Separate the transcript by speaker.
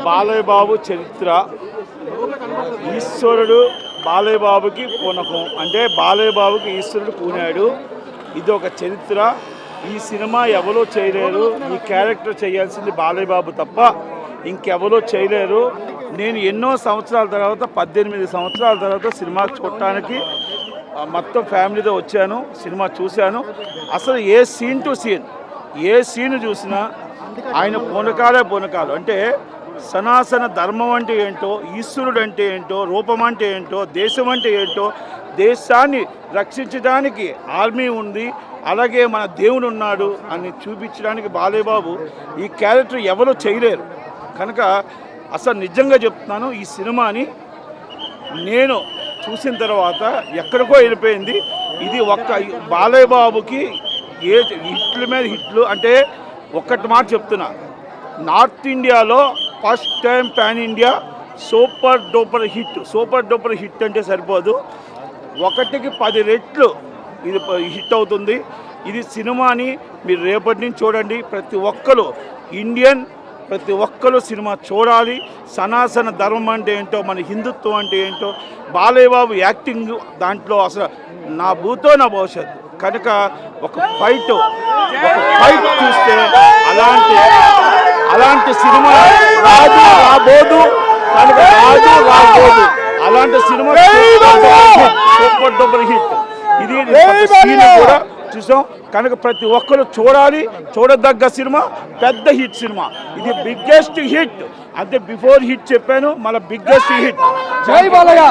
Speaker 1: బాలయ్య బాబు చరిత్ర. ఈశ్వరుడు బాలయ్య బాబుకి పూనకం, అంటే బాలయ్య బాబుకి ఈశ్వరుడు పూనాడు. ఇది ఒక చరిత్ర. ఈ సినిమా ఎవరో చేయలేరు. ఈ క్యారెక్టర్ చేయాల్సింది బాలయ్య బాబు తప్ప ఇంకెవరో చేయలేరు. నేను ఎన్నో సంవత్సరాల తర్వాత 18 సంవత్సరాల తర్వాత సినిమా చూడటానికి మొత్తం ఫ్యామిలీతో వచ్చాను. సినిమా చూశాను. అసలు ఏ సీన్ టు సీన్, ఏ సీన్ చూసినా ఆయన పూనకాలు. అంటే సనాతన ధర్మం అంటే ఏంటో, ఈశ్వరుడు అంటే ఏంటో, రూపం అంటే ఏంటో, దేశం అంటే ఏంటో, దేశాన్ని రక్షించడానికి ఆర్మీ ఉంది, అలాగే మన దేవుడు ఉన్నాడు అని చూపించడానికి బాలయ్య బాబు ఈ క్యారెక్టర్ ఎవరో చేయలేరు. కనుక అసలు నిజంగా చెప్తున్నాను, ఈ సినిమాని నేను చూసిన తర్వాత ఎక్కడికో వెళ్ళిపోయింది. ఇది ఒక్క బాలయ్య బాబుకి ఏ హిట్ల మీద హిట్లు. అంటే ఒక్కటి మాట చెప్తున్నా, నార్త్ ఇండియాలో first time pan India super duper hit అంటే సరిపోదు, 1కి 10 రెట్లు ఇది హిట్ అవుతుంది. ఇది సినిమాని మీరు రేపటి నుంచి చూడండి. ప్రతి ఒక్కరు సినిమా చూడాలి. సనాతన ధర్మం అంటే ఏంటో, మన హిందుత్వం అంటే ఏంటో, బాలయ్య బాబు యాక్టింగ్ దాంట్లో అసలు నా భూతో నా భవిష్యత్తు. కనుక ఒక ఫైట్ చూస్తే అలాంటి సినిమా రాబోదు. అలాంటి సినిమా సూపర్ డూపర్ హిట్. ఇది సీన్ కూడా చూసాం. కనుక ప్రతి ఒక్కరు చూడాలి. చూడదగ్గ సినిమా, పెద్ద హిట్ సినిమా. ఇది బిగ్గెస్ట్ హిట్. అంటే బిఫోర్ హిట్ చెప్పాను, మళ్ళీ బిగ్గెస్ట్ హిట్. జై బాలయ్య.